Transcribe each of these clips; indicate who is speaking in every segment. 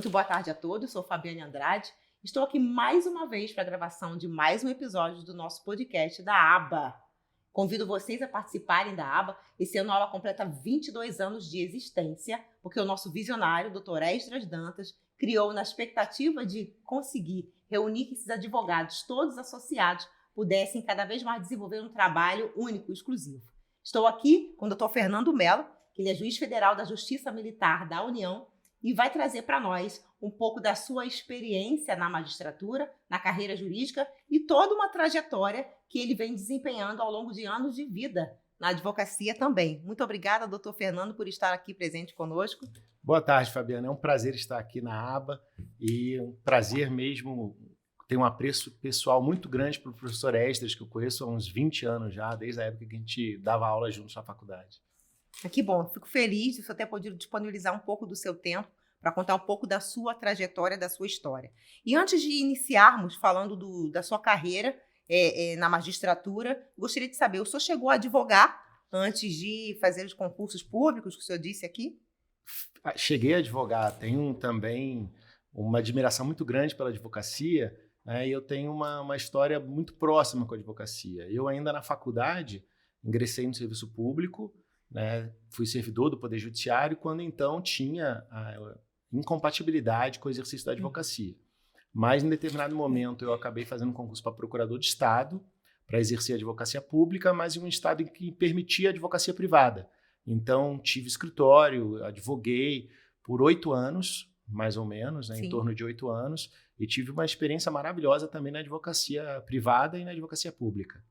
Speaker 1: Muito boa tarde a todos, sou Fabiane Andrade. Estou aqui mais uma vez para a gravação de mais um episódio do nosso podcast da ABA. Convido vocês a participarem da ABA. Esse ano a ABA completa 22 anos de existência, porque o nosso visionário, Dr. Esdras Dantas, criou na expectativa de conseguir reunir que esses advogados, todos associados, pudessem cada vez mais desenvolver um trabalho único, exclusivo. Estou aqui com o Dr. Fernando Mello, que ele é juiz federal da Justiça Militar da União, e vai trazer para nós um pouco da sua experiência na magistratura, na carreira jurídica e toda uma trajetória que ele vem desempenhando ao longo de anos de vida na advocacia também. Muito obrigada, doutor Fernando, por estar aqui presente conosco.
Speaker 2: Boa tarde, Fabiana. É um prazer estar aqui na ABA e um prazer mesmo. Tenho um apreço pessoal muito grande para o professor Esdras, que eu conheço há uns 20 anos já, desde a época que a gente dava aula juntos na faculdade.
Speaker 1: Que bom, fico feliz de você ter podido disponibilizar um pouco do seu tempo para contar um pouco da sua trajetória, da sua história. E antes de iniciarmos falando da sua carreira na magistratura, gostaria de saber, o senhor chegou a advogar antes de fazer os concursos públicos que o senhor disse aqui?
Speaker 2: Cheguei a advogar, tenho também uma admiração muito grande pela advocacia, né, e eu tenho uma história muito próxima com a advocacia. Eu ainda na faculdade ingressei no serviço público, né, fui servidor do Poder Judiciário quando então tinha a incompatibilidade com o exercício da advocacia. Mas em determinado momento eu acabei fazendo um concurso para procurador de Estado para exercer a advocacia pública, mas em um Estado em que permitia a advocacia privada. Então tive escritório, advoguei por 8 anos, mais ou menos, né, em torno de 8 anos, e tive uma experiência maravilhosa também na advocacia privada e na advocacia pública.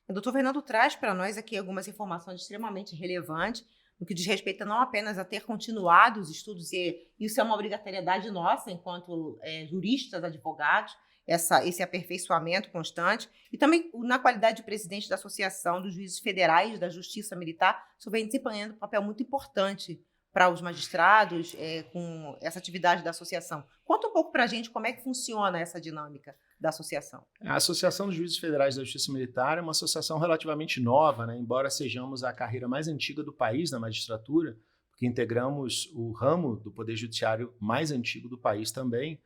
Speaker 1: O doutor Fernando traz para nós aqui algumas informações extremamente relevantes no que diz respeito não apenas a ter continuado os estudos, e isso é uma obrigatoriedade nossa enquanto juristas, advogados, esse aperfeiçoamento constante, e também na qualidade de presidente da Associação dos Juízes Federais da Justiça Militar, isso vem desempenhando um papel muito importante para os magistrados com essa atividade da associação. Conta um pouco para a gente como é que funciona essa dinâmica da associação.
Speaker 2: A Associação dos Juízes Federais da Justiça Militar é uma associação relativamente nova, né? Embora sejamos a carreira mais antiga do país na magistratura, porque integramos o ramo do Poder Judiciário mais antigo do país também,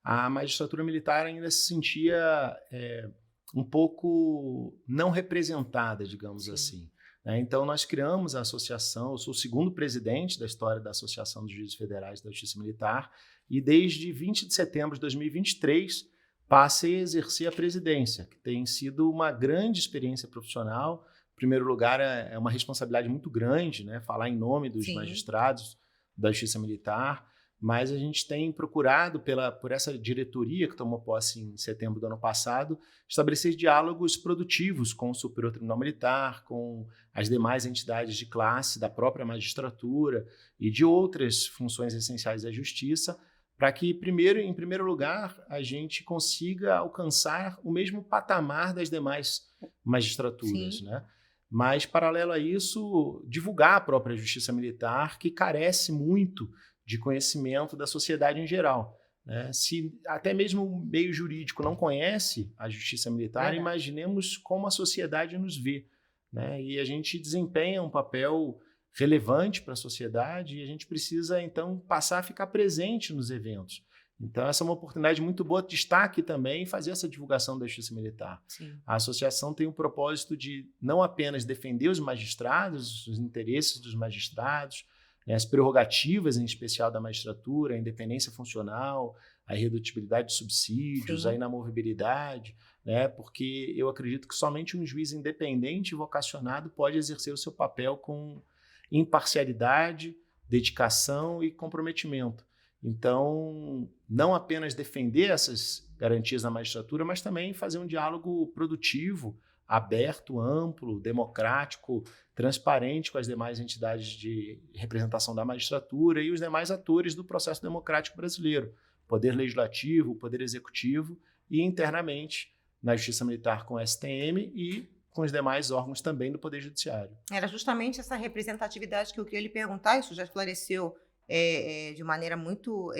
Speaker 2: a magistratura militar ainda se sentia um pouco não representada, digamos assim. Então, nós criamos a associação, eu sou o segundo presidente da história da Associação dos Juízes Federais da Justiça Militar, e desde 20 de setembro de 2023 passei a exercer a presidência, que tem sido uma grande experiência profissional. Em primeiro lugar, é uma responsabilidade muito grande, né, falar em nome dos magistrados da Justiça Militar, mas a gente tem procurado, por essa diretoria que tomou posse em setembro do ano passado, estabelecer diálogos produtivos com o Superior Tribunal Militar, com as demais entidades de classe da própria magistratura e de outras funções essenciais da Justiça, para que, em primeiro lugar, a gente consiga alcançar o mesmo patamar das demais magistraturas, né? Mas, paralelo a isso, divulgar a própria Justiça Militar, que carece muito de conhecimento da sociedade em geral, né? Se até mesmo o meio jurídico não conhece a Justiça Militar, imaginemos como a sociedade nos vê, né? E a gente desempenha um papel relevante para a sociedade e a gente precisa, então, passar a ficar presente nos eventos. Então, essa é uma oportunidade muito boa de estar aqui também e fazer essa divulgação da Justiça Militar. A associação tem o propósito de não apenas defender os magistrados, os interesses dos magistrados, as prerrogativas, em especial da magistratura, a independência funcional, a irredutibilidade de subsídios, a inamovibilidade, né? Porque eu acredito que somente um juiz independente e vocacionado pode exercer o seu papel com imparcialidade, dedicação e comprometimento. Então, não apenas defender essas garantias na magistratura, mas também fazer um diálogo produtivo, aberto, amplo, democrático, transparente com as demais entidades de representação da magistratura e os demais atores do processo democrático brasileiro, Poder Legislativo, Poder Executivo e internamente na Justiça Militar com o STM e com os demais órgãos também do Poder Judiciário.
Speaker 1: Era justamente essa representatividade que eu queria lhe perguntar, isso já esclareceu de maneira muito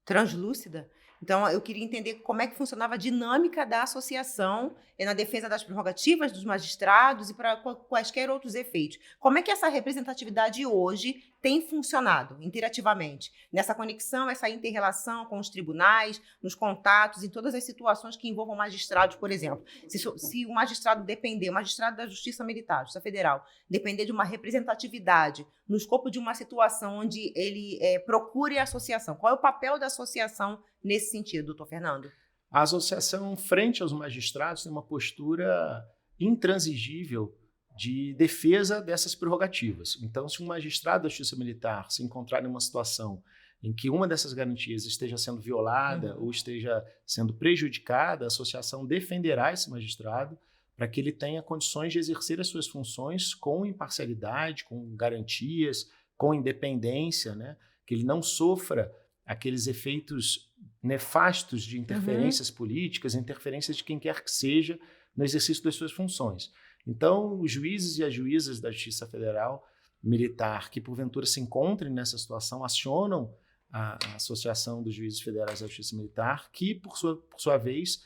Speaker 1: translúcida. Então, eu queria entender como é que funcionava a dinâmica da associação na defesa das prerrogativas dos magistrados e para quaisquer outros efeitos. Como é que essa representatividade hoje tem funcionado interativamente nessa conexão, essa inter-relação com os tribunais, nos contatos, em todas as situações que envolvam magistrados, por exemplo. Se o magistrado depender, o magistrado da Justiça Militar, Justiça Federal, depender de uma representatividade no escopo de uma situação onde ele procure a associação, qual é o papel da associação nesse sentido, doutor Fernando?
Speaker 2: A associação, frente aos magistrados, tem uma postura intransigível de defesa dessas prerrogativas. Então, se um magistrado da Justiça Militar se encontrar em uma situação em que uma dessas garantias esteja sendo violada ou esteja sendo prejudicada, a associação defenderá esse magistrado para que ele tenha condições de exercer as suas funções com imparcialidade, com garantias, com independência, né? Que ele não sofra aqueles efeitos nefastos de interferências políticas, interferências de quem quer que seja no exercício das suas funções. Então, os juízes e as juízas da Justiça Federal Militar que, porventura, se encontrem nessa situação, acionam a Associação dos Juízes Federais da Justiça Militar, que, por sua vez,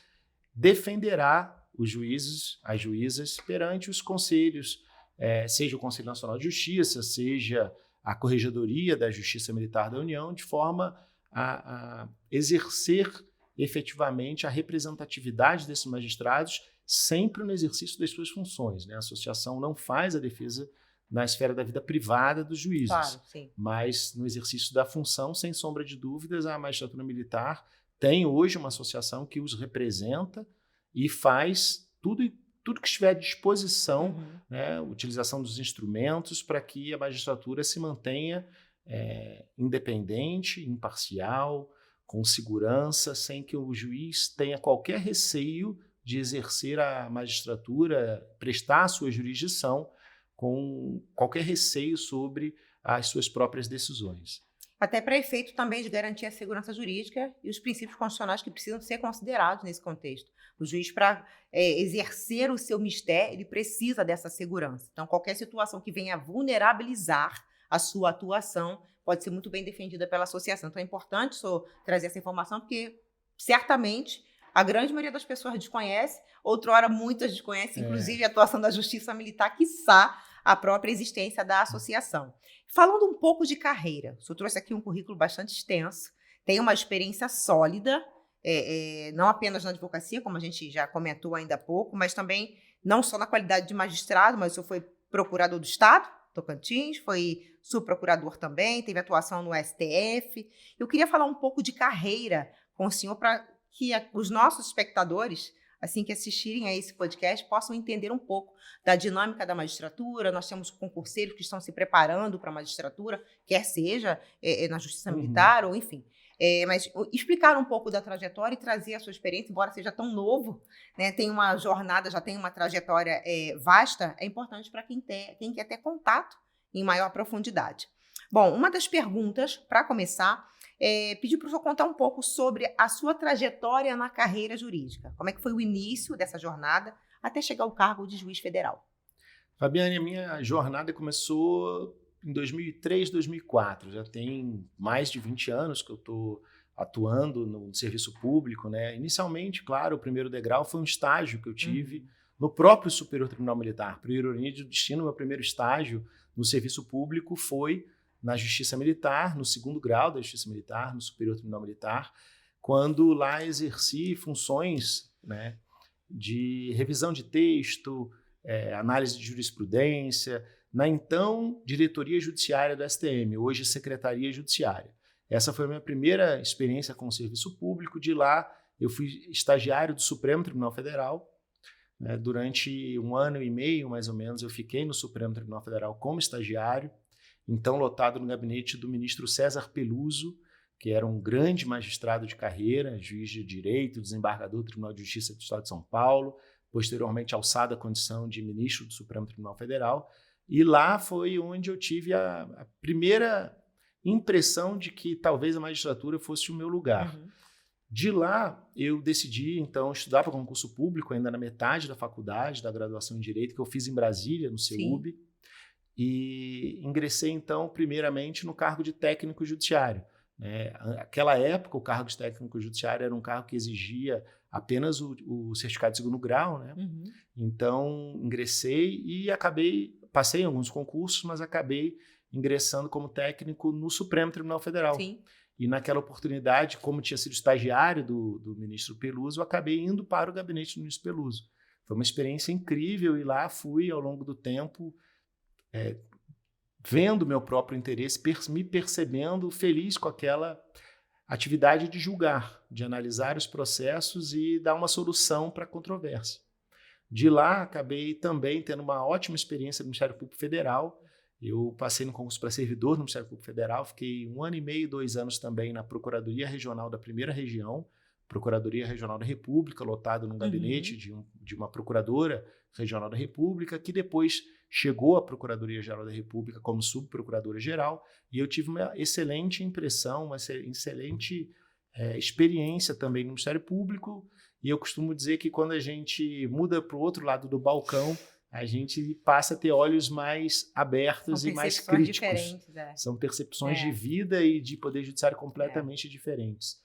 Speaker 2: defenderá os juízes, as juízas, perante os conselhos, seja o Conselho Nacional de Justiça, seja a Corregedoria da Justiça Militar da União, de forma a exercer efetivamente a representatividade desses magistrados sempre no exercício das suas funções, né? A associação não faz a defesa na esfera da vida privada dos juízes,
Speaker 1: claro, sim,
Speaker 2: mas no exercício da função, sem sombra de dúvidas, a magistratura militar tem hoje uma associação que os representa e faz tudo que estiver à disposição, né, utilização dos instrumentos para que a magistratura se mantenha independente, imparcial, com segurança, sem que o juiz tenha qualquer receio de exercer a magistratura, prestar a sua jurisdição com qualquer receio sobre as suas próprias decisões.
Speaker 1: Até para efeito também de garantir a segurança jurídica e os princípios constitucionais que precisam ser considerados nesse contexto. O juiz, para exercer o seu mistério, ele precisa dessa segurança. Então, qualquer situação que venha vulnerabilizar a sua atuação pode ser muito bem defendida pela associação. Então, é importante trazer essa informação, porque certamente a grande maioria das pessoas desconhece, outrora muitas desconhecem, inclusive a atuação da Justiça Militar, quiçá a própria existência da associação. Falando um pouco de carreira, o senhor trouxe aqui um currículo bastante extenso, tem uma experiência sólida, não apenas na advocacia, como a gente já comentou ainda há pouco, mas também não só na qualidade de magistrado, mas o senhor foi procurador do Estado, Tocantins, foi subprocurador também, teve atuação no STF. Eu queria falar um pouco de carreira com o senhor para que os nossos espectadores, assim que assistirem a esse podcast, possam entender um pouco da dinâmica da magistratura. Nós temos concurseiros que estão se preparando para a magistratura, quer seja na Justiça Militar ou enfim. Mas explicar um pouco da trajetória e trazer a sua experiência, embora seja tão novo, né, tem uma jornada, já tem uma trajetória vasta, é importante para quem quer ter contato em maior profundidade. Bom, uma das perguntas, para começar, pedir para o senhor contar um pouco sobre a sua trajetória na carreira jurídica. Como é que foi o início dessa jornada até chegar ao cargo de juiz federal?
Speaker 2: Fabiane, a minha jornada começou em 2003, 2004. Já tem mais de 20 anos que eu estou atuando no serviço público, né? Inicialmente, claro, o primeiro degrau foi um estágio que eu tive no próprio Superior Tribunal Militar. Por ironia de destino, meu primeiro estágio no serviço público foi na Justiça Militar, no segundo grau da Justiça Militar, no Superior Tribunal Militar, quando lá exerci funções, né, de revisão de texto, análise de jurisprudência, na então Diretoria Judiciária do STM, hoje Secretaria Judiciária. Essa foi a minha primeira experiência com o serviço público. De lá, eu fui estagiário do Supremo Tribunal Federal. Durante 1 ano e meio, mais ou menos, eu fiquei no Supremo Tribunal Federal como estagiário, então lotado no gabinete do ministro César Peluso, que era um grande magistrado de carreira, juiz de direito, desembargador do Tribunal de Justiça do Estado de São Paulo, posteriormente alçado à condição de ministro do Supremo Tribunal Federal. E lá foi onde eu tive a primeira impressão de que talvez a magistratura fosse o meu lugar. De lá, eu decidi, então, estudar para concurso público, ainda na metade da faculdade, da graduação em Direito, que eu fiz em Brasília, no CEUB. Sim. E ingressei, então, primeiramente no cargo de técnico judiciário. Naquela época, o cargo de técnico judiciário era um cargo que exigia apenas o certificado de segundo grau, né? Então, ingressei e passei em alguns concursos, mas acabei ingressando como técnico no Supremo Tribunal Federal.
Speaker 1: Sim.
Speaker 2: E naquela oportunidade, como tinha sido estagiário do ministro Peluso, eu acabei indo para o gabinete do ministro Peluso. Foi uma experiência incrível e lá fui, ao longo do tempo, vendo meu próprio interesse, me percebendo feliz com aquela atividade de julgar, de analisar os processos e dar uma solução para a controvérsia. De lá, acabei também tendo uma ótima experiência no Ministério Público Federal. Eu passei no concurso para servidor no Ministério Público Federal, fiquei 1 ano e meio, 2 anos também na Procuradoria Regional da Primeira Região, Procuradoria Regional da República, lotado num gabinete de uma Procuradora Regional da República, que depois chegou à Procuradoria-Geral da República como subprocuradora-geral, e eu tive uma excelente impressão, uma excelente experiência também no Ministério Público, e eu costumo dizer que quando a gente muda para o outro lado do balcão, a gente passa a ter olhos mais abertos e mais críticos. São percepções de vida e de poder judiciário completamente diferentes.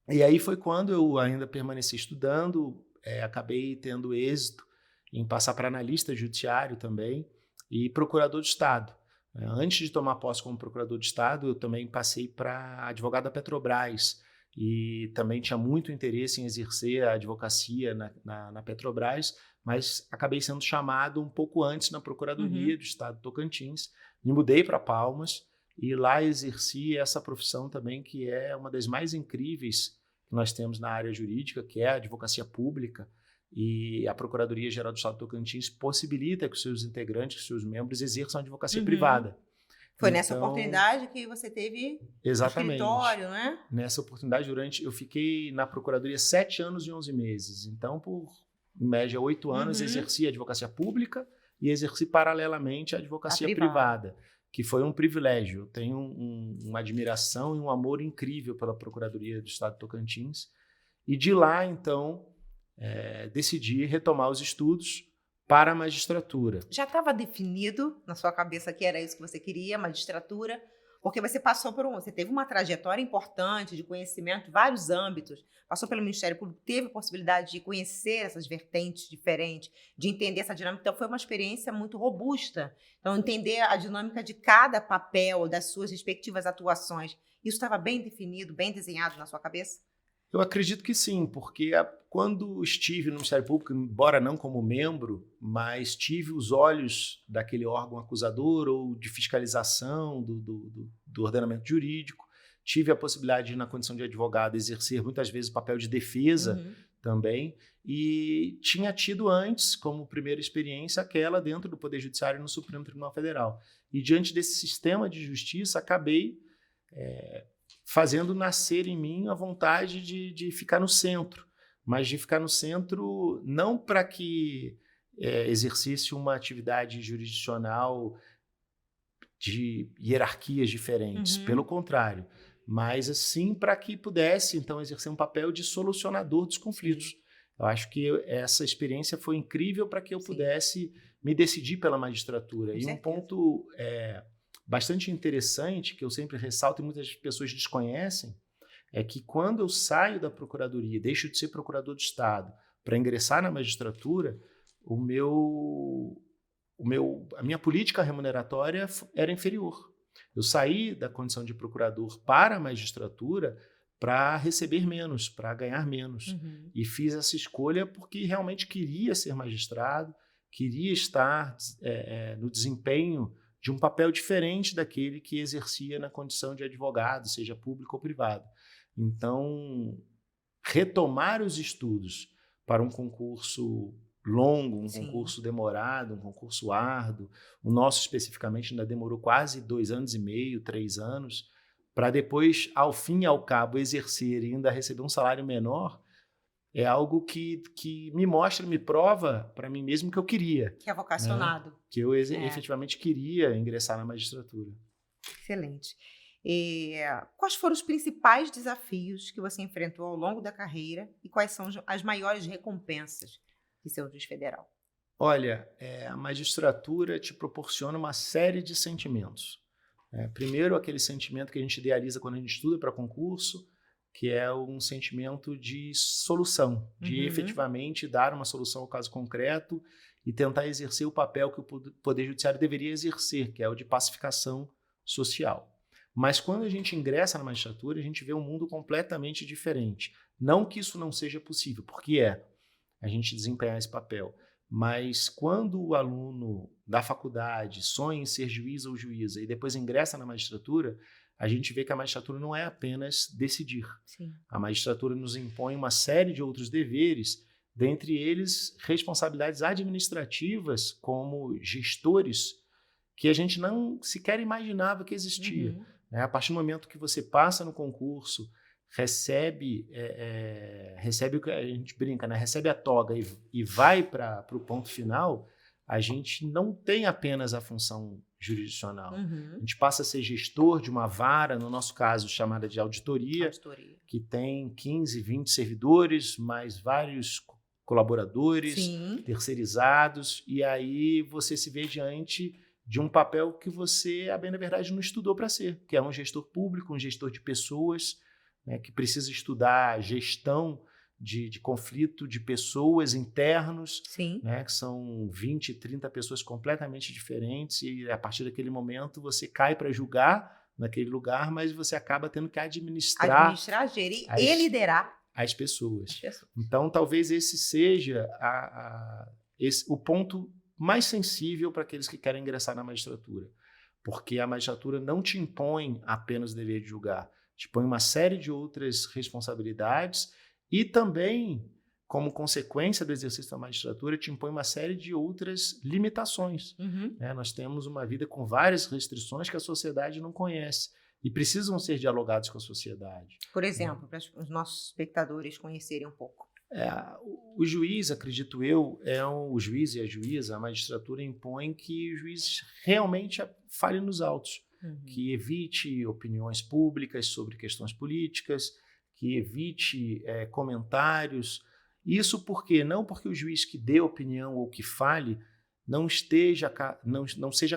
Speaker 2: E aí foi quando eu ainda permaneci estudando, acabei tendo êxito em passar para analista judiciário também e procurador de Estado. Antes de tomar posse como procurador de Estado, eu também passei para advogado da Petrobras e também tinha muito interesse em exercer a advocacia na Petrobras, mas acabei sendo chamado um pouco antes na Procuradoria do Estado de Tocantins. Me mudei para Palmas e lá exerci essa profissão também, que é uma das mais incríveis que nós temos na área jurídica, que é a advocacia pública. E a Procuradoria-Geral do Estado de Tocantins possibilita que os seus integrantes, que os seus membros exerçam a advocacia privada.
Speaker 1: Foi nessa oportunidade que você teve escritório, né?
Speaker 2: Nessa oportunidade, eu fiquei na Procuradoria 7 anos e 11 meses. Então, por em média 8 anos, exerci a advocacia pública e exerci paralelamente a advocacia privada, que foi um privilégio. Eu tenho uma admiração e um amor incrível pela Procuradoria do Estado de Tocantins. E de lá, então, decidi retomar os estudos para a magistratura.
Speaker 1: Já estava definido na sua cabeça que era isso que você queria, magistratura? Porque você passou você teve uma trajetória importante de conhecimento, vários âmbitos, passou pelo Ministério Público, teve a possibilidade de conhecer essas vertentes diferentes, de entender essa dinâmica. Então, foi uma experiência muito robusta. Então, entender a dinâmica de cada papel, das suas respectivas atuações, isso estava bem definido, bem desenhado na sua cabeça?
Speaker 2: Eu acredito que sim, porque quando estive no Ministério Público, embora não como membro, mas tive os olhos daquele órgão acusador ou de fiscalização do ordenamento jurídico, tive a possibilidade de, na condição de advogado, exercer muitas vezes o papel de defesa também, e tinha tido antes, como primeira experiência, aquela dentro do Poder Judiciário no Supremo Tribunal Federal. E diante desse sistema de justiça, acabei fazendo nascer em mim a vontade de ficar no centro, mas de ficar no centro não para que exercesse uma atividade jurisdicional de hierarquias diferentes, pelo contrário, mas assim para que pudesse então exercer um papel de solucionador dos conflitos. Eu acho que essa experiência foi incrível para que eu pudesse me decidir pela magistratura. E um ponto bastante interessante, que eu sempre ressalto e muitas pessoas desconhecem, é que quando eu saio da procuradoria, deixo de ser procurador de Estado para ingressar na magistratura, a minha política remuneratória era inferior. Eu saí da condição de procurador para a magistratura para receber menos, para ganhar menos. E fiz essa escolha porque realmente queria ser magistrado, queria estar no desempenho de um papel diferente daquele que exercia na condição de advogado, seja público ou privado. Então, retomar os estudos para um concurso longo, um concurso demorado, um concurso árduo, o nosso especificamente ainda demorou quase 2 anos e meio, 3 anos, para depois, ao fim e ao cabo, exercer e ainda receber um salário menor, é algo que me mostra, me prova para mim mesmo que eu queria.
Speaker 1: Que é vocacionado.
Speaker 2: Né? Que eu efetivamente queria ingressar na magistratura.
Speaker 1: Excelente. Quais foram os principais desafios que você enfrentou ao longo da carreira e quais são as maiores recompensas de ser um juiz federal?
Speaker 2: Olha, a magistratura te proporciona uma série de sentimentos. Primeiro, aquele sentimento que a gente idealiza quando a gente estuda para concurso, que é um sentimento de solução, de efetivamente dar uma solução ao caso concreto e tentar exercer o papel que o Poder Judiciário deveria exercer, que é o de pacificação social. Mas quando a gente ingressa na magistratura, a gente vê um mundo completamente diferente. Não que isso não seja possível, porque a gente desempenhar esse papel. Mas quando o aluno da faculdade sonha em ser juiz ou juíza e depois ingressa na magistratura, a gente vê que a magistratura não é apenas decidir.
Speaker 1: Sim.
Speaker 2: A magistratura nos impõe uma série de outros deveres, dentre eles responsabilidades administrativas como gestores, que a gente não sequer imaginava que existia.
Speaker 1: Uhum.
Speaker 2: A partir do momento que você passa no concurso, recebe o que a gente brinca, né? Recebe a toga e vai para o ponto final, a gente não tem apenas a função jurisdicional.
Speaker 1: Uhum.
Speaker 2: A gente passa a ser gestor de uma vara, no nosso caso chamada de auditoria, que tem 15, 20 servidores, mais vários colaboradores,
Speaker 1: Sim.
Speaker 2: terceirizados, e aí você se vê diante de um papel que você, a bem na verdade, não estudou para ser, que é um gestor público, um gestor de pessoas, né, que precisa estudar gestão de conflito de pessoas internos, né, que são 20, 30 pessoas completamente diferentes, e a partir daquele momento você cai para julgar naquele lugar, mas você acaba tendo que administrar,
Speaker 1: gerir e liderar
Speaker 2: as pessoas. Então, talvez esse seja o ponto mais sensível para aqueles que querem ingressar na magistratura, porque a magistratura não te impõe apenas o dever de julgar, te põe uma série de outras responsabilidades e também, como consequência do exercício da magistratura, te impõe uma série de outras limitações.
Speaker 1: Uhum.
Speaker 2: Nós temos uma vida com várias restrições que a sociedade não conhece e precisam ser dialogados com a sociedade.
Speaker 1: Por exemplo, para os nossos espectadores conhecerem um pouco.
Speaker 2: O juiz, acredito eu, o juiz e a juíza, a magistratura impõe que o juiz realmente fale nos autos, que evite opiniões públicas sobre questões políticas, que evite comentários. Isso não porque o juiz que dê opinião ou que fale não seja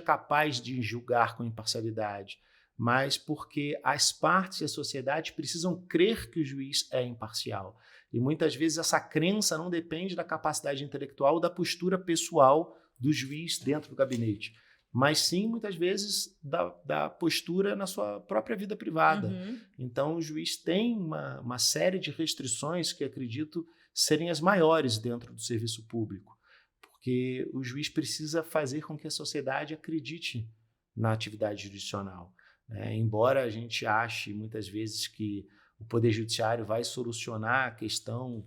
Speaker 2: capaz de julgar com imparcialidade, mas porque as partes e a sociedade precisam crer que o juiz é imparcial. E muitas vezes essa crença não depende da capacidade intelectual ou da postura pessoal do juiz dentro do gabinete, mas sim, muitas vezes, da postura na sua própria vida privada.
Speaker 1: Uhum.
Speaker 2: Então, o juiz tem uma série de restrições que acredito serem as maiores dentro do serviço público, porque o juiz precisa fazer com que a sociedade acredite na atividade jurisdicional. Embora a gente ache, muitas vezes, que o Poder Judiciário vai solucionar a questão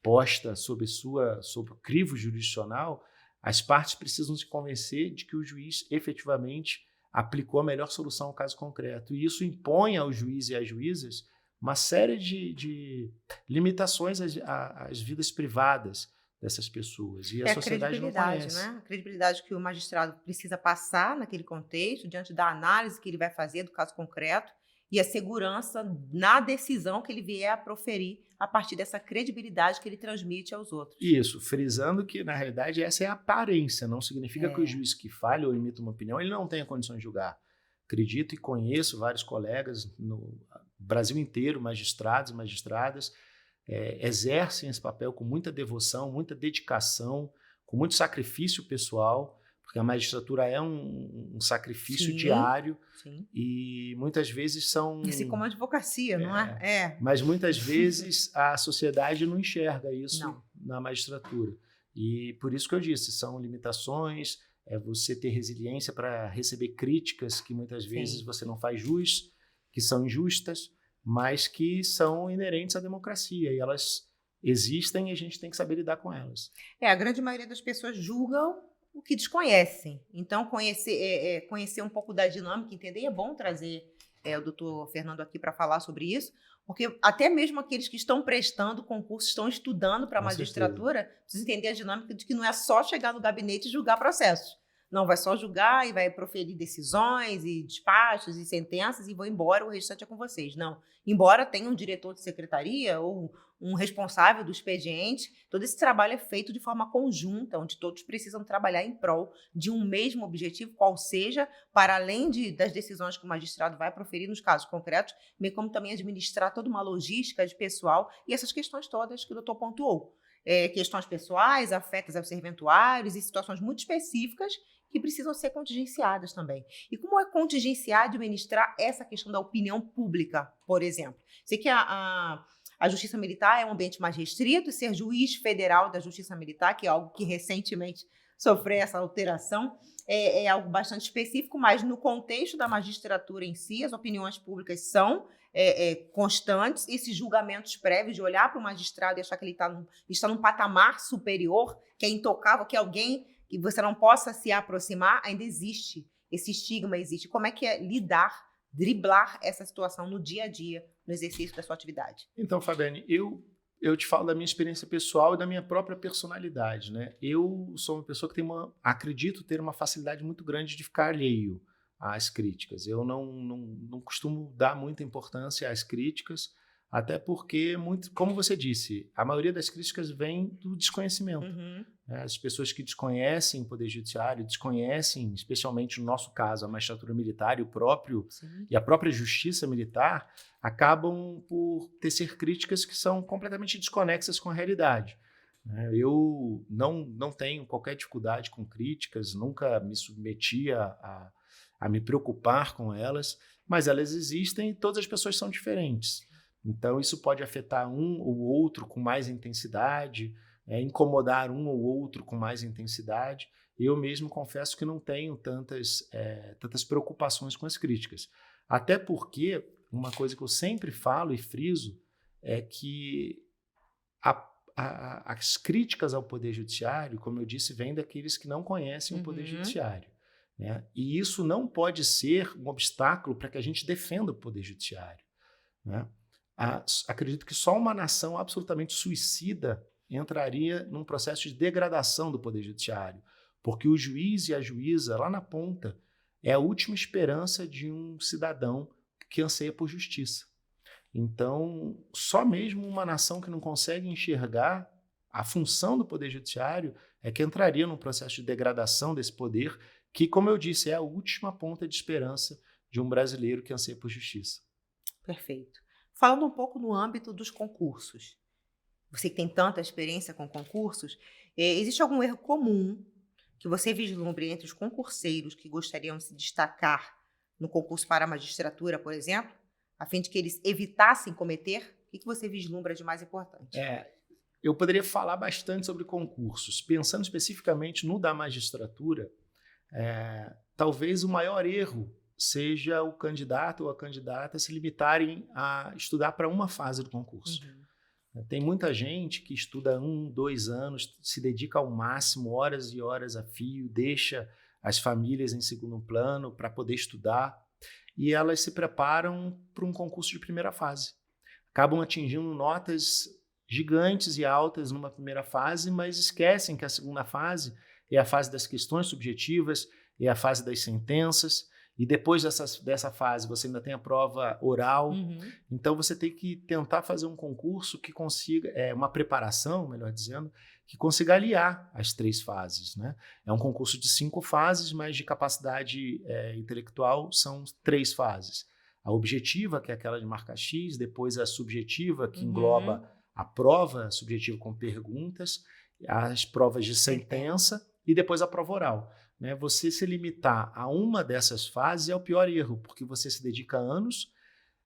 Speaker 2: posta sob o crivo jurisdicional, as partes precisam se convencer de que o juiz efetivamente aplicou a melhor solução ao caso concreto. E isso impõe ao juiz e às juízas uma série de limitações às vidas privadas dessas pessoas. E a sociedade não conhece.
Speaker 1: Né? A credibilidade que o magistrado precisa passar naquele contexto, diante da análise que ele vai fazer do caso concreto, e a segurança na decisão que ele vier a proferir a partir dessa credibilidade que ele transmite aos outros.
Speaker 2: Isso, frisando que, na realidade, essa é a aparência, não significa que o juiz que fale ou emita uma opinião, ele não tenha condições de julgar. Acredito e conheço vários colegas no Brasil inteiro, magistrados e magistradas, exercem esse papel com muita devoção, muita dedicação, com muito sacrifício pessoal, porque a magistratura é um sacrifício diário.
Speaker 1: Sim.
Speaker 2: E muitas vezes são...
Speaker 1: Assim como a advocacia, não é?
Speaker 2: Mas muitas vezes a sociedade não enxerga isso na magistratura. E por isso que eu disse, são limitações, você ter resiliência para receber críticas que muitas vezes você não faz jus, que são injustas, mas que são inerentes à democracia. E elas existem e a gente tem que saber lidar com elas.
Speaker 1: A grande maioria das pessoas julgam o que desconhecem. Então, conhecer um pouco da dinâmica, entender, é bom trazer o doutor Fernando aqui para falar sobre isso, porque até mesmo aqueles que estão prestando concurso, estão estudando para a magistratura, precisam entender a dinâmica de que não é só chegar no gabinete e julgar processos. Não, vai só julgar e vai proferir decisões e despachos e sentenças e vou embora, o restante é com vocês. Não. Embora tenha um diretor de secretaria ou um responsável do expediente, todo esse trabalho é feito de forma conjunta, onde todos precisam trabalhar em prol de um mesmo objetivo, qual seja, para além das decisões que o magistrado vai proferir nos casos concretos, bem como também administrar toda uma logística de pessoal e essas questões todas que o doutor pontuou. questões pessoais, afetos aos serventuários e situações muito específicas que precisam ser contingenciadas também. E como é contingenciar, administrar essa questão da opinião pública, por exemplo? Sei que a Justiça Militar é um ambiente mais restrito, e ser juiz federal da Justiça Militar, que é algo que recentemente sofreu essa alteração, é algo bastante específico, mas no contexto da magistratura em si, as opiniões públicas são constantes, esses julgamentos prévios de olhar para o magistrado e achar que ele está num patamar superior, que é intocável, que alguém que você não possa se aproximar, ainda existe. Esse estigma existe. Como é que é driblar essa situação no dia a dia, no exercício da sua atividade?
Speaker 2: Então, Fabiane, eu te falo da minha experiência pessoal e da minha própria personalidade, né? Eu sou uma pessoa que acredito ter uma facilidade muito grande de ficar alheio às críticas. Eu não costumo dar muita importância às críticas, até porque, como você disse, a maioria das críticas vem do desconhecimento.
Speaker 1: Uhum.
Speaker 2: As pessoas que desconhecem o Poder Judiciário, desconhecem, especialmente no nosso caso, a magistratura militar e a própria Justiça Militar, acabam por tecer críticas que são completamente desconexas com a realidade. Eu não tenho qualquer dificuldade com críticas, nunca me submeti a me preocupar com elas, mas elas existem e todas as pessoas são diferentes. Então, isso pode afetar um ou outro com mais intensidade, incomodar um ou outro com mais intensidade. Eu mesmo confesso que não tenho tantas preocupações com as críticas. Até porque uma coisa que eu sempre falo e friso é que as críticas ao Poder Judiciário, como eu disse, vêm daqueles que não conhecem o Poder Judiciário. Né? E isso não pode ser um obstáculo para que a gente defenda o Poder Judiciário. Né? Acredito que só uma nação absolutamente suicida entraria num processo de degradação do Poder Judiciário, porque o juiz e a juíza, lá na ponta, é a última esperança de um cidadão que anseia por justiça. Então, só mesmo uma nação que não consegue enxergar a função do Poder Judiciário é que entraria num processo de degradação desse poder, que, como eu disse, é a última ponta de esperança de um brasileiro que anseia por justiça.
Speaker 1: Perfeito. Falando um pouco no âmbito dos concursos, você que tem tanta experiência com concursos, existe algum erro comum que você vislumbre entre os concurseiros que gostariam de se destacar no concurso para a magistratura, por exemplo, a fim de que eles evitassem cometer? O que você vislumbra de mais importante?
Speaker 2: Eu poderia falar bastante sobre concursos. Pensando especificamente no da magistratura, talvez o maior erro seja o candidato ou a candidata se limitarem a estudar para uma fase do concurso. Tem muita gente que estuda 1, 2 anos, se dedica ao máximo, horas e horas a fio, deixa as famílias em segundo plano para poder estudar, e elas se preparam para um concurso de primeira fase. Acabam atingindo notas gigantes e altas numa primeira fase, mas esquecem que a segunda fase é a fase das questões subjetivas, é a fase das sentenças, e depois dessa fase você ainda tem a prova oral. Então você tem que tentar fazer um concurso que consiga, uma preparação, melhor dizendo, que consiga aliar as 3 fases. Né? É um concurso de 5 fases, mas de capacidade intelectual são 3 fases. A objetiva, que é aquela de marca X, depois a subjetiva, que engloba a prova subjetiva com perguntas, as provas de sentença e depois a prova oral. Né? Você se limitar a uma dessas fases é o pior erro, porque você se dedica a anos,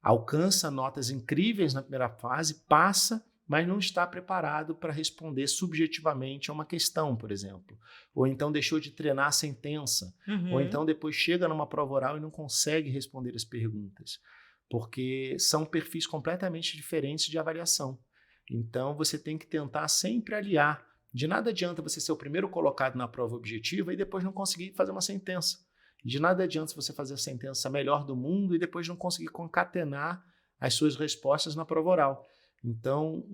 Speaker 2: alcança notas incríveis na primeira fase, passa, mas não está preparado para responder subjetivamente a uma questão, por exemplo. Ou então deixou de treinar a sentença. Ou então depois chega numa prova oral e não consegue responder as perguntas. Porque são perfis completamente diferentes de avaliação. Então você tem que tentar sempre aliar. De nada adianta você ser o primeiro colocado na prova objetiva e depois não conseguir fazer uma sentença. De nada adianta você fazer a sentença melhor do mundo e depois não conseguir concatenar as suas respostas na prova oral. Então,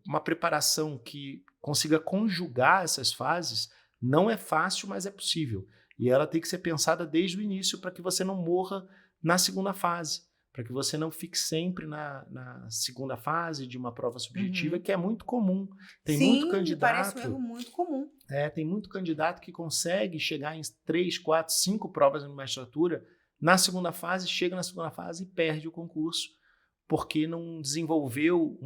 Speaker 2: uma preparação que consiga conjugar essas fases não é fácil, mas é possível. E ela tem que ser pensada desde o início para que você não morra na segunda fase, para que você não fique sempre na segunda fase de uma prova subjetiva, que é muito comum. Tem muito candidato.
Speaker 1: Parece um erro muito comum.
Speaker 2: Tem muito candidato que consegue chegar em 3, 4, 5 provas de magistratura. Na segunda fase, chega na segunda fase e perde o concurso, porque não desenvolveu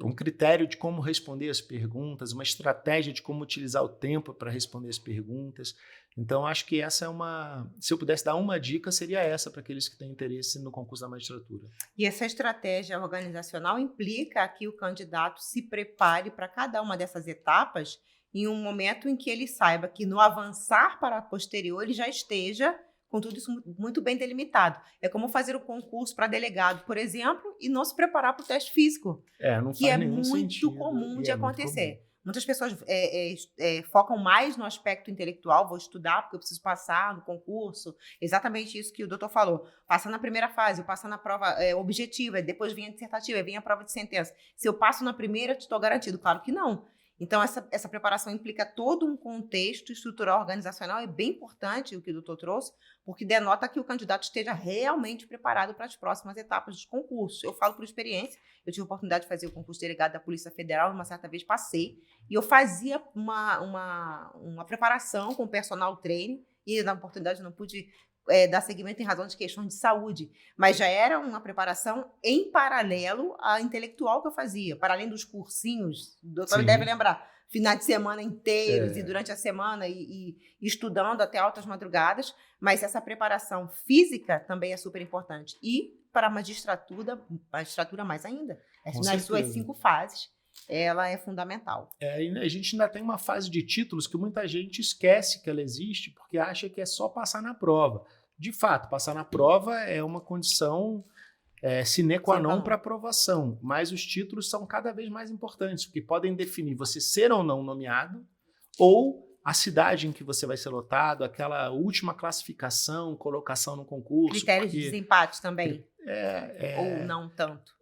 Speaker 2: um critério de como responder as perguntas, uma estratégia de como utilizar o tempo para responder as perguntas. Então, acho que essa é uma... Se eu pudesse dar uma dica, seria essa para aqueles que têm interesse no concurso da magistratura.
Speaker 1: E essa estratégia organizacional implica que o candidato se prepare para cada uma dessas etapas em um momento em que ele saiba que no avançar para a posterior ele já esteja com tudo isso muito bem delimitado. É como fazer o concurso para delegado, por exemplo, e não se preparar para o teste físico,
Speaker 2: Não
Speaker 1: que
Speaker 2: faz
Speaker 1: é
Speaker 2: nenhum
Speaker 1: muito
Speaker 2: sentido,
Speaker 1: comum
Speaker 2: e
Speaker 1: de
Speaker 2: é muito
Speaker 1: acontecer.
Speaker 2: comum.
Speaker 1: Muitas pessoas focam mais no aspecto intelectual, vou estudar porque eu preciso passar no concurso, exatamente isso que o doutor falou, passar na primeira fase, eu passo na prova objetiva, depois vem a dissertativa, vem a prova de sentença. Se eu passo na primeira, estou garantido? Claro que não. Então, essa preparação implica todo um contexto estrutural organizacional, é bem importante o que o doutor trouxe, porque denota que o candidato esteja realmente preparado para as próximas etapas dos concursos. Eu falo por experiência, eu tive a oportunidade de fazer o concurso de delegado da Polícia Federal, uma certa vez passei, e eu fazia uma preparação com o personal training, e na oportunidade eu não pude dar seguimento em razão de questões de saúde, mas já era uma preparação em paralelo à intelectual que eu fazia, para além dos cursinhos, o doutor deve lembrar, finais de semana inteiros e durante a semana e estudando até altas madrugadas, mas essa preparação física também é super importante. E para a magistratura mais ainda, nas suas 5 fases, ela é fundamental.
Speaker 2: E a gente ainda tem uma fase de títulos que muita gente esquece que ela existe porque acha que é só passar na prova. De fato, passar na prova é uma condição sine qua non para aprovação, mas os títulos são cada vez mais importantes, porque podem definir você ser ou não nomeado, ou a cidade em que você vai ser lotado, aquela última classificação, colocação no concurso.
Speaker 1: Critérios de desempate também. Ou não tanto.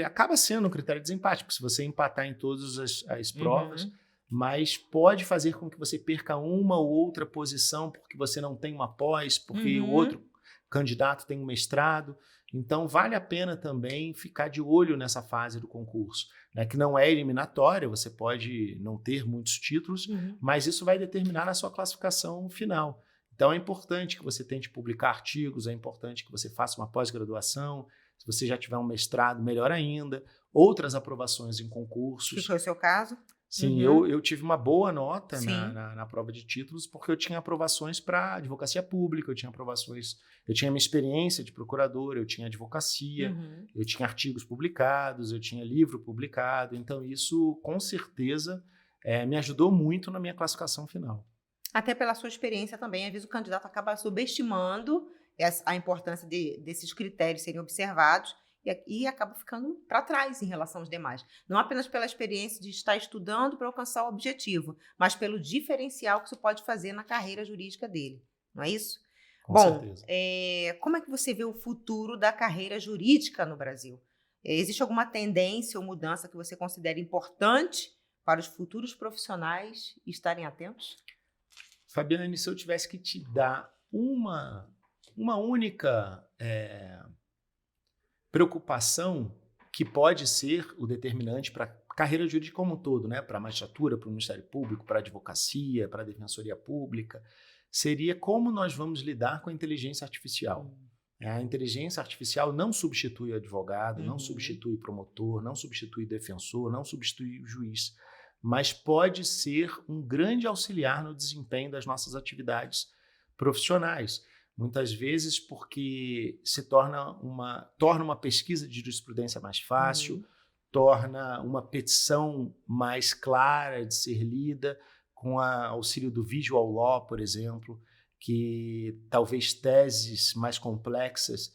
Speaker 2: Acaba sendo um critério de desempate, porque se você empatar em todas as provas, mas pode fazer com que você perca uma ou outra posição porque você não tem uma pós, porque o outro candidato tem um mestrado. Então, vale a pena também ficar de olho nessa fase do concurso, né, que não é eliminatória, você pode não ter muitos títulos, mas isso vai determinar a sua classificação final. Então, é importante que você tente publicar artigos, é importante que você faça uma pós-graduação, se você já tiver um mestrado, melhor ainda, outras aprovações em concursos.
Speaker 1: Que foi o seu caso?
Speaker 2: Sim, eu tive uma boa nota na prova de títulos porque eu tinha aprovações para advocacia pública, eu tinha minha experiência de procurador, eu tinha advocacia, eu tinha artigos publicados, eu tinha livro publicado, então isso com certeza me ajudou muito na minha classificação final.
Speaker 1: Até pela sua experiência também, às vezes o candidato acaba subestimando a importância desses critérios serem observados e acaba ficando para trás em relação aos demais. Não apenas pela experiência de estar estudando para alcançar o objetivo, mas pelo diferencial que isso pode fazer na carreira jurídica dele. Não é isso?
Speaker 2: Com certeza.
Speaker 1: Como é que você vê o futuro da carreira jurídica no Brasil? Existe alguma tendência ou mudança que você considera importante para os futuros profissionais estarem atentos?
Speaker 2: Fabiane, se eu tivesse que te dar uma única preocupação que pode ser o determinante para a carreira jurídica como um todo, né? Para a magistratura, para o Ministério Público, para a advocacia, para a Defensoria Pública, seria como nós vamos lidar com a inteligência artificial. A inteligência artificial não substitui o advogado, não substitui o promotor, não substitui o defensor, não substitui o juiz, mas pode ser um grande auxiliar no desempenho das nossas atividades profissionais. Muitas vezes porque se torna uma pesquisa de jurisprudência mais fácil, torna uma petição mais clara de ser lida, com o auxílio do visual law, por exemplo, que talvez teses mais complexas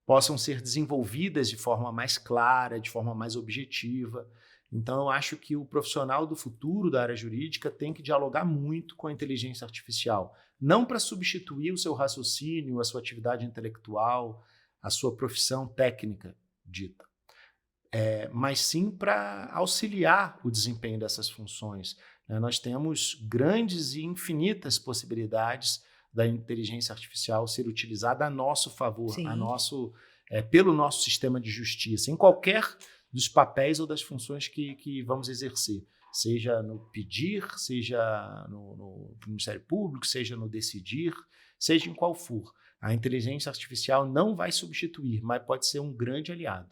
Speaker 2: possam ser desenvolvidas de forma mais clara, de forma mais objetiva. Então, eu acho que o profissional do futuro da área jurídica tem que dialogar muito com a inteligência artificial. Não para substituir o seu raciocínio, a sua atividade intelectual, a sua profissão técnica dita, mas sim para auxiliar o desempenho dessas funções. Nós temos grandes e infinitas possibilidades da inteligência artificial ser utilizada a nosso favor, pelo nosso sistema de justiça, em qualquer dos papéis ou das funções que vamos exercer, seja no pedir, seja no Ministério Público, seja no decidir, seja em qual for. A inteligência artificial não vai substituir, mas pode ser um grande aliado.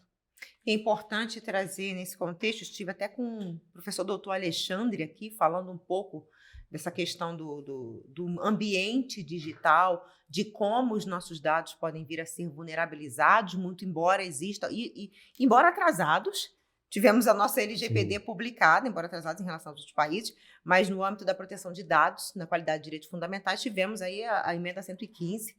Speaker 1: É importante trazer nesse contexto, estive até com o professor doutor Alexandre aqui, falando um pouco dessa questão do ambiente digital, de como os nossos dados podem vir a ser vulnerabilizados, muito embora exista, embora atrasados, tivemos a nossa LGPD
Speaker 2: Sim.
Speaker 1: publicada, embora atrasados em relação aos outros países, mas no âmbito da proteção de dados, na qualidade de direitos fundamentais, tivemos aí a emenda 115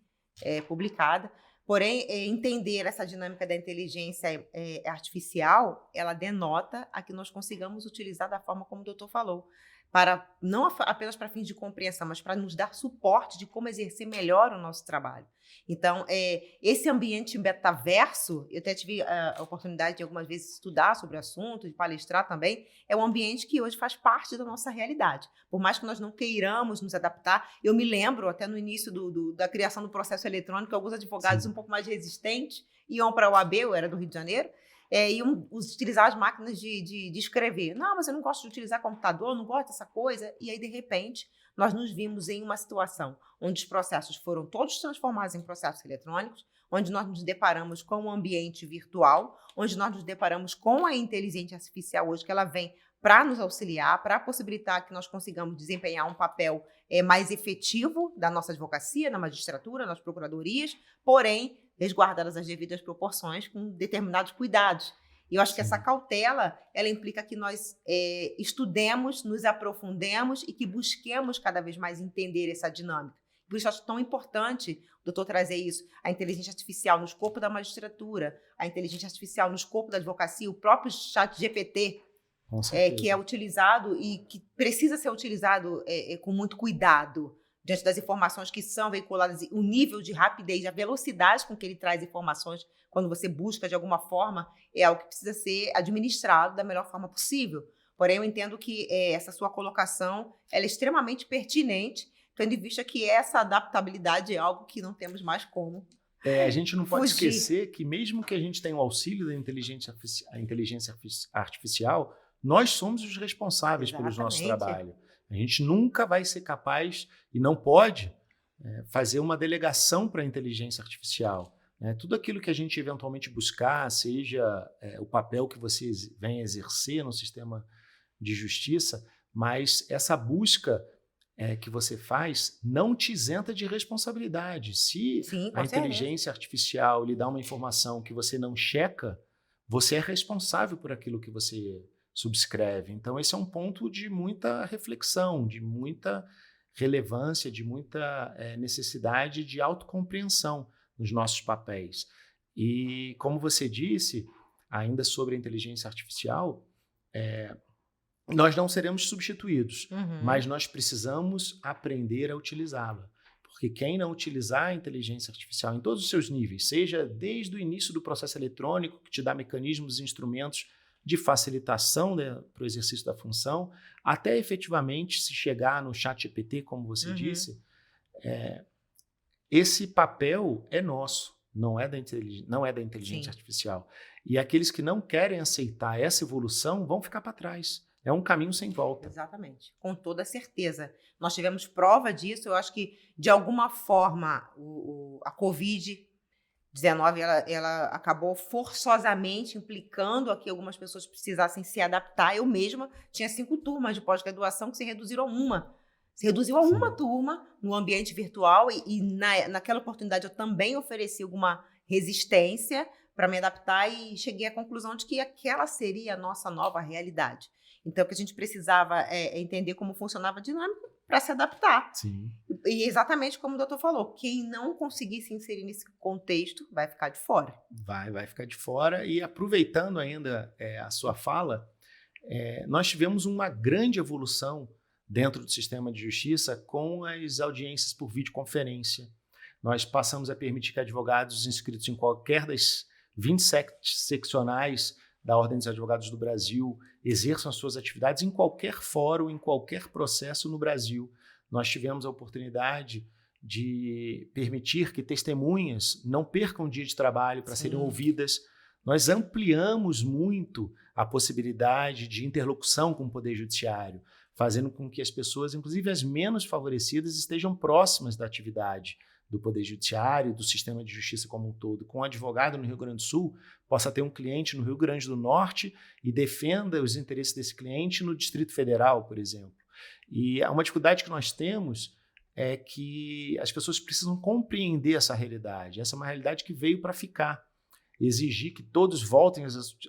Speaker 1: publicada. Porém, entender essa dinâmica da inteligência artificial, ela denota a que nós consigamos utilizar da forma como o doutor falou, para não apenas para fins de compreensão, mas para nos dar suporte de como exercer melhor o nosso trabalho. Então, esse ambiente metaverso, eu até tive a oportunidade de algumas vezes estudar sobre o assunto, de palestrar também, é um ambiente que hoje faz parte da nossa realidade. Por mais que nós não queiramos nos adaptar, eu me lembro até no início da criação do processo eletrônico, alguns advogados um pouco mais resistentes iam para a OAB, eu era do Rio de Janeiro, iam utilizar as máquinas de escrever. Não, mas eu não gosto de utilizar computador, não gosto dessa coisa. E aí, de repente, nós nos vimos em uma situação onde os processos foram todos transformados em processos eletrônicos, onde nós nos deparamos com um ambiente virtual, onde nós nos deparamos com a inteligência artificial hoje, que ela vem para nos auxiliar, para possibilitar que nós consigamos desempenhar um papel mais efetivo da nossa advocacia, na magistratura, nas procuradorias, porém, resguardadas as devidas proporções com determinados cuidados. E eu acho que essa cautela, ela implica que nós estudemos, nos aprofundemos e que busquemos cada vez mais entender essa dinâmica. Por isso, eu acho tão importante, doutor, trazer isso, a inteligência artificial no escopo da magistratura, a inteligência artificial no escopo da advocacia, o próprio ChatGPT, que é utilizado e que precisa ser utilizado com muito cuidado, diante das informações que são veiculadas, o nível de rapidez, a velocidade com que ele traz informações, quando você busca de alguma forma, é algo que precisa ser administrado da melhor forma possível. Porém, eu entendo que essa sua colocação ela é extremamente pertinente, tendo em vista que essa adaptabilidade é algo que não temos mais como
Speaker 2: a gente não pode
Speaker 1: fugir.
Speaker 2: Esquecer que mesmo que a gente tenha o auxílio da inteligência artificial, nós somos os responsáveis pelo nosso trabalho. A gente nunca vai ser capaz e não pode fazer uma delegação para a inteligência artificial. Tudo aquilo que a gente eventualmente buscar, seja o papel que você vem exercer no sistema de justiça, mas essa busca que você faz não te isenta de responsabilidade. Se a inteligência artificial lhe dá uma informação que você não checa, você é responsável por aquilo que você subscreve. Então, esse é um ponto de muita reflexão, de muita relevância, de muita necessidade de autocompreensão nos nossos papéis. E, como você disse, ainda sobre a inteligência artificial, nós não seremos substituídos, mas nós precisamos aprender a utilizá-la. Porque quem não utilizar a inteligência artificial em todos os seus níveis, seja desde o início do processo eletrônico, que te dá mecanismos e instrumentos de facilitação para o exercício da função, até efetivamente se chegar no ChatGPT, como você disse, esse papel é nosso, não é da inteligência artificial. E aqueles que não querem aceitar essa evolução vão ficar para trás. É um caminho sem volta.
Speaker 1: Exatamente, com toda certeza. Nós tivemos prova disso, eu acho que, de alguma forma, a Covid-19 ela acabou forçosamente implicando a que algumas pessoas precisassem se adaptar. Eu mesma tinha 5 turmas de pós-graduação que se reduziram a uma. Se reduziu a uma turma no ambiente virtual e naquela oportunidade eu também ofereci alguma resistência para me adaptar e cheguei à conclusão de que aquela seria a nossa nova realidade. Então, que a gente precisava entender como funcionava a dinâmica para se adaptar.
Speaker 2: Sim.
Speaker 1: E exatamente como o doutor falou, quem não conseguir se inserir nesse contexto vai ficar de fora.
Speaker 2: Vai ficar de fora. E aproveitando ainda a sua fala, nós tivemos uma grande evolução dentro do sistema de justiça com as audiências por videoconferência. Nós passamos a permitir que advogados inscritos em qualquer das 27 seccionais da Ordem dos Advogados do Brasil exerçam as suas atividades em qualquer fórum, em qualquer processo no Brasil. Nós tivemos a oportunidade de permitir que testemunhas não percam dia de trabalho para serem ouvidas. Nós ampliamos muito a possibilidade de interlocução com o Poder Judiciário, fazendo com que as pessoas, inclusive as menos favorecidas, estejam próximas da atividade do Poder Judiciário, do sistema de justiça como um todo, com um advogado no Rio Grande do Sul, possa ter um cliente no Rio Grande do Norte e defenda os interesses desse cliente no Distrito Federal, por exemplo. E uma dificuldade que nós temos é que as pessoas precisam compreender essa realidade. Essa é uma realidade que veio para ficar. Exigir que todos voltem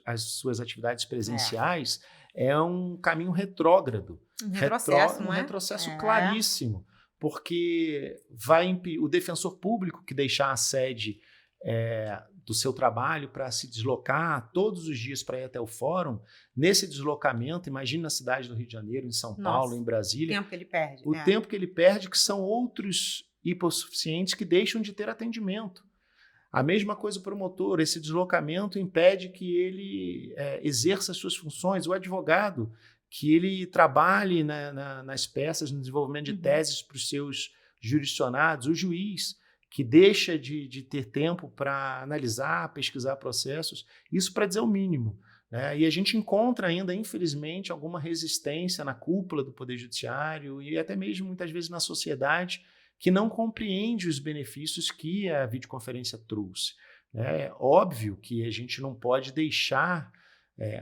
Speaker 2: às suas atividades presenciais é um caminho retrógrado.
Speaker 1: Um retrocesso,
Speaker 2: um retrocesso claríssimo, porque vai o defensor público que deixar a sede do seu trabalho para se deslocar todos os dias para ir até o fórum, nesse deslocamento, imagine na cidade do Rio de Janeiro, em São Paulo, em Brasília.
Speaker 1: O tempo que ele perde.
Speaker 2: O tempo que ele perde, que são outros hipossuficientes que deixam de ter atendimento. A mesma coisa para o promotor, esse deslocamento impede que ele exerça as suas funções, o advogado, que ele trabalhe nas peças, no desenvolvimento de teses para os seus jurisdicionados, o juiz, que deixa de ter tempo para analisar, pesquisar processos, isso para dizer o mínimo. Né? E a gente encontra ainda, infelizmente, alguma resistência na cúpula do Poder Judiciário e até mesmo, muitas vezes, na sociedade, que não compreende os benefícios que a videoconferência trouxe. É óbvio que a gente não pode deixar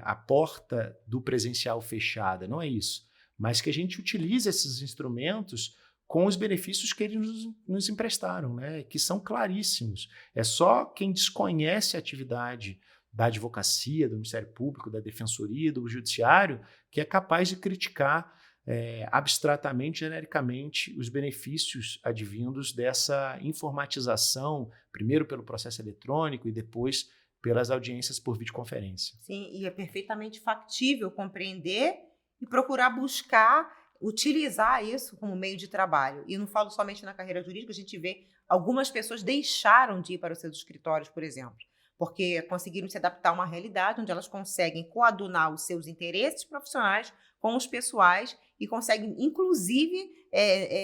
Speaker 2: a porta do presencial fechada, não é isso, mas que a gente utilize esses instrumentos com os benefícios que eles nos emprestaram, né? Que são claríssimos. É só quem desconhece a atividade da advocacia, do Ministério Público, da Defensoria, do Judiciário, que é capaz de criticar abstratamente, genericamente, os benefícios advindos dessa informatização, primeiro pelo processo eletrônico e depois pelas audiências por videoconferência.
Speaker 1: Sim, e é perfeitamente factível compreender e procurar buscar, utilizar isso como meio de trabalho. E não falo somente na carreira jurídica, a gente vê algumas pessoas deixaram de ir para os seus escritórios, por exemplo, porque conseguiram se adaptar a uma realidade onde elas conseguem coadunar os seus interesses profissionais com os pessoais e conseguem, inclusive,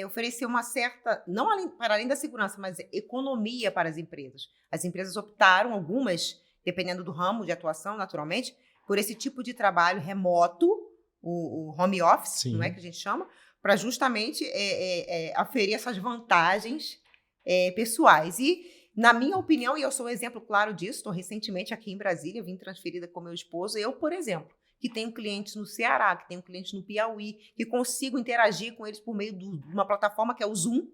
Speaker 1: oferecer uma certa, não para além da segurança, mas economia para as empresas. As empresas optaram, algumas, dependendo do ramo de atuação, naturalmente, por esse tipo de trabalho remoto, o home office,
Speaker 2: Sim.
Speaker 1: Não é que a gente chama, para justamente aferir essas vantagens pessoais. E, na minha opinião, e eu sou um exemplo claro disso, estou recentemente aqui em Brasília, vim transferida com meu esposo, eu, por exemplo, que tenho clientes no Ceará, que tenho clientes no Piauí, que consigo interagir com eles por meio de uma plataforma que é o Zoom.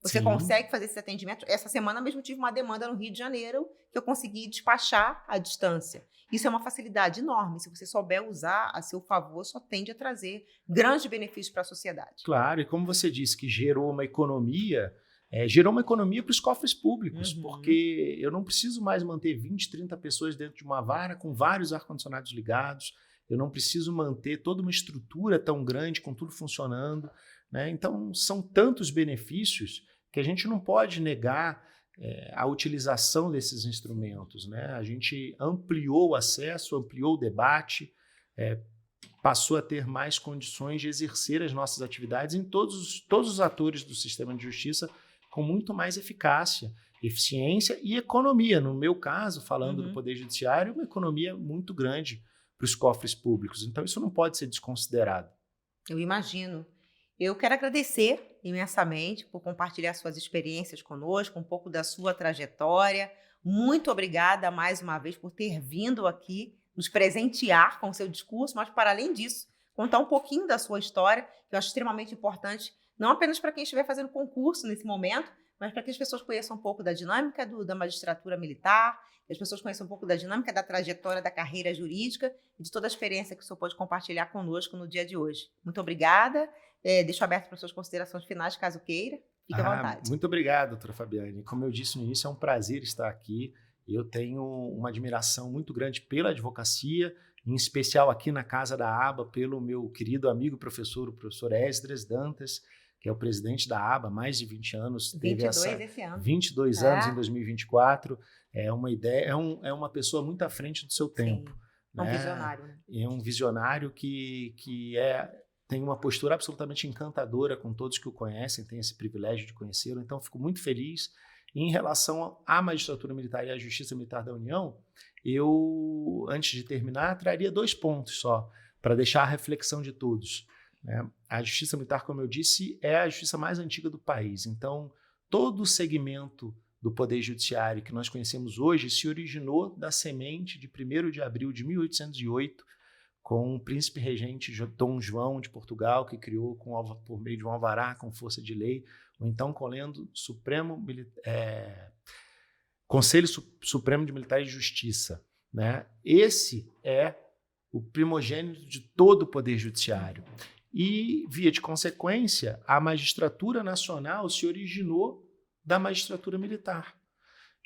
Speaker 1: Você consegue fazer esse atendimento. Essa semana mesmo tive uma demanda no Rio de Janeiro que eu consegui despachar à distância. Isso é uma facilidade enorme. Se você souber usar a seu favor, só tende a trazer grandes benefícios para a sociedade.
Speaker 2: Claro, e como você disse que gerou uma economia para os cofres públicos, porque eu não preciso mais manter 20, 30 pessoas dentro de uma vara com vários ar-condicionados ligados, eu não preciso manter toda uma estrutura tão grande com tudo funcionando. Né? Então, são tantos benefícios que a gente não pode negar a utilização desses instrumentos. Né? A gente ampliou o acesso, ampliou o debate, passou a ter mais condições de exercer as nossas atividades em todos os atores do sistema de justiça com muito mais eficácia, eficiência e economia. No meu caso, falando do Poder Judiciário, uma economia muito grande para os cofres públicos. Então, isso não pode ser desconsiderado.
Speaker 1: Eu imagino. Eu quero agradecer imensamente por compartilhar suas experiências conosco, um pouco da sua trajetória. Muito obrigada mais uma vez por ter vindo aqui nos presentear com o seu discurso, mas, para além disso, contar um pouquinho da sua história, que eu acho extremamente importante, não apenas para quem estiver fazendo concurso nesse momento, mas para que as pessoas conheçam um pouco da dinâmica da magistratura militar, que as pessoas conheçam um pouco da dinâmica da trajetória da carreira jurídica e de toda a experiência que o senhor pode compartilhar conosco no dia de hoje. Muito obrigada. Deixo aberto para suas considerações finais, caso queira. Fique à vontade.
Speaker 2: Muito obrigado, doutora Fabiane. Como eu disse no início, é um prazer estar aqui. Eu tenho uma admiração muito grande pela advocacia, em especial aqui na Casa da ABA, pelo meu querido amigo o professor Esdras Dantas, que é o presidente da ABA há mais de 20 anos.
Speaker 1: 22 esse ano.
Speaker 2: 22 anos em 2024. É uma ideia, é uma pessoa muito à frente do seu tempo.
Speaker 1: É um visionário. Né?
Speaker 2: É um visionário que tem uma postura absolutamente encantadora com todos que o conhecem, tem esse privilégio de conhecê-lo. Então, fico muito feliz. Em relação à magistratura militar e à Justiça Militar da União, eu, antes de terminar, traria 2 pontos só, para deixar a reflexão de todos. A Justiça Militar, como eu disse, é a justiça mais antiga do país. Então, todo o segmento do Poder Judiciário que nós conhecemos hoje se originou da semente de 1º de abril de 1808, com o príncipe regente Dom João de Portugal, que criou por meio de um alvará com força de lei, o então Conselho Supremo de Militares de Justiça. Né? Esse é o primogênito de todo o Poder Judiciário. E, via de consequência, a magistratura nacional se originou da magistratura militar.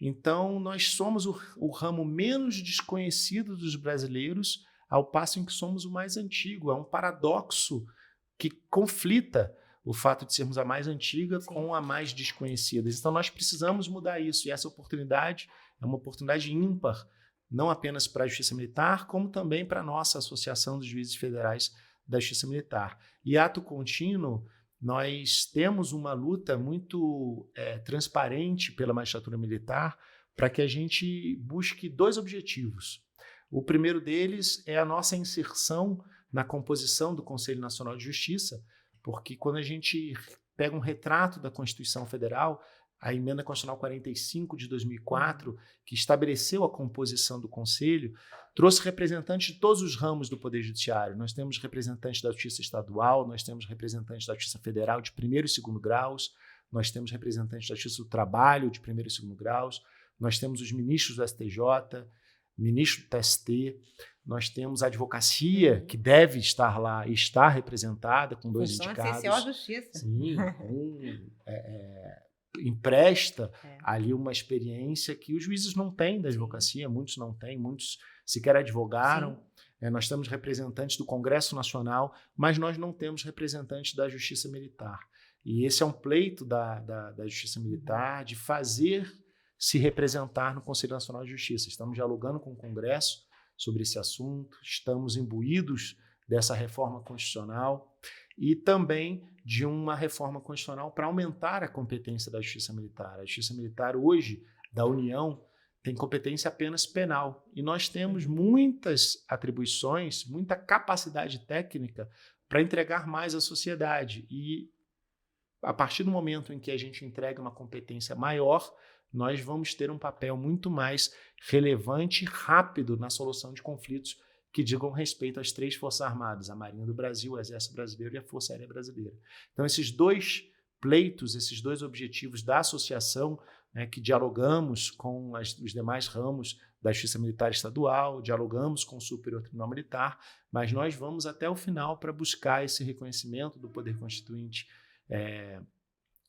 Speaker 2: Então, nós somos o ramo menos desconhecido dos brasileiros, ao passo em que somos o mais antigo. É um paradoxo que conflita o fato de sermos a mais antiga com a mais desconhecida. Então, nós precisamos mudar isso. E essa oportunidade é uma oportunidade ímpar, não apenas para a Justiça Militar, como também para a nossa Associação dos Juízes Federais da Justiça Militar. E ato contínuo, nós temos uma luta muito transparente pela magistratura militar para que a gente busque 2 objetivos. O primeiro deles é a nossa inserção na composição do Conselho Nacional de Justiça, porque quando a gente pega um retrato da Constituição Federal, a Emenda Constitucional 45 de 2004, que estabeleceu a composição do Conselho, trouxe representantes de todos os ramos do Poder Judiciário. Nós temos representantes da Justiça Estadual, nós temos representantes da Justiça Federal de 1º e 2º graus, nós temos representantes da Justiça do Trabalho de 1º e 2º graus, nós temos os ministros do STJ, ministro do TST, nós temos a advocacia, que deve estar lá e está representada com 2 indicados.
Speaker 1: Essencial à justiça.
Speaker 2: Sim, empresta ali uma experiência que os juízes não têm da advocacia, muitos não têm, muitos sequer advogaram. Nós temos representantes do Congresso Nacional, mas nós não temos representantes da Justiça Militar. E esse é um pleito da Justiça Militar de fazer se representar no Conselho Nacional de Justiça. Estamos dialogando com o Congresso sobre esse assunto, estamos imbuídos dessa reforma constitucional e também de uma reforma constitucional para aumentar a competência da Justiça Militar. A Justiça Militar hoje, da União, tem competência apenas penal. E nós temos muitas atribuições, muita capacidade técnica para entregar mais à sociedade. E a partir do momento em que a gente entrega uma competência maior, nós vamos ter um papel muito mais relevante e rápido na solução de conflitos que digam respeito às 3 Forças Armadas, a Marinha do Brasil, o Exército Brasileiro e a Força Aérea Brasileira. Então, esses 2 pleitos, esses 2 objetivos da associação, né, que dialogamos com os demais ramos da Justiça Militar Estadual, dialogamos com o Superior Tribunal Militar, mas nós vamos até o final para buscar esse reconhecimento do Poder Constituinte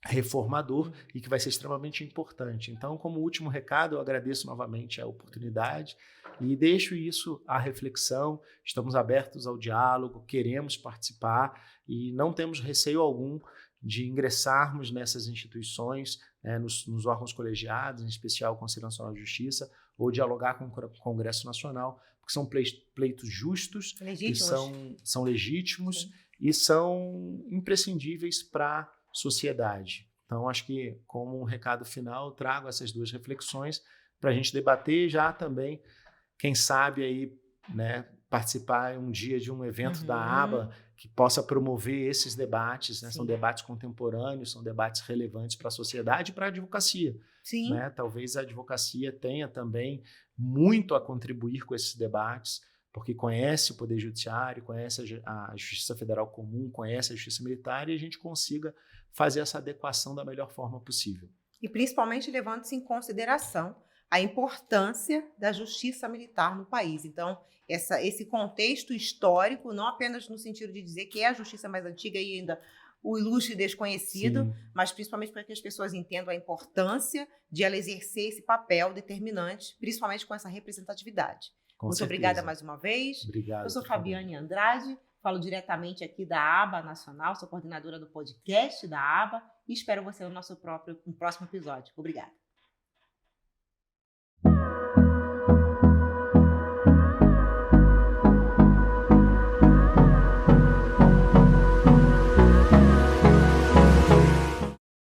Speaker 2: reformador e que vai ser extremamente importante. Então, como último recado, eu agradeço novamente a oportunidade e deixo isso à reflexão. Estamos abertos ao diálogo, queremos participar e não temos receio algum de ingressarmos nessas instituições, nos órgãos colegiados, em especial o Conselho Nacional de Justiça, ou dialogar com o Congresso Nacional, porque são pleitos justos, que são legítimos. Sim. E são imprescindíveis para a sociedade. Então, acho que, como um recado final, eu trago essas 2 reflexões para a gente debater já também, quem sabe, aí, né, participar um dia de um evento da ABA que possa promover esses debates. Né? São debates contemporâneos, são debates relevantes para a sociedade e para a advocacia. Sim. Né? Talvez a advocacia tenha também muito a contribuir com esses debates, porque conhece o Poder Judiciário, conhece a Justiça Federal Comum, conhece a Justiça Militar, e a gente consiga fazer essa adequação da melhor forma possível.
Speaker 1: E principalmente levando-se em consideração a importância da Justiça Militar no país. Então, esse contexto histórico, não apenas no sentido de dizer que é a justiça mais antiga e ainda o ilustre desconhecido, sim, mas principalmente para que as pessoas entendam a importância de ela exercer esse papel determinante, principalmente com essa representatividade. Muito obrigada mais uma vez.
Speaker 2: Obrigado.
Speaker 1: Eu sou Fabiane Andrade, falo diretamente aqui da ABA Nacional, sou coordenadora do podcast da ABA e espero você no próximo episódio. Obrigada.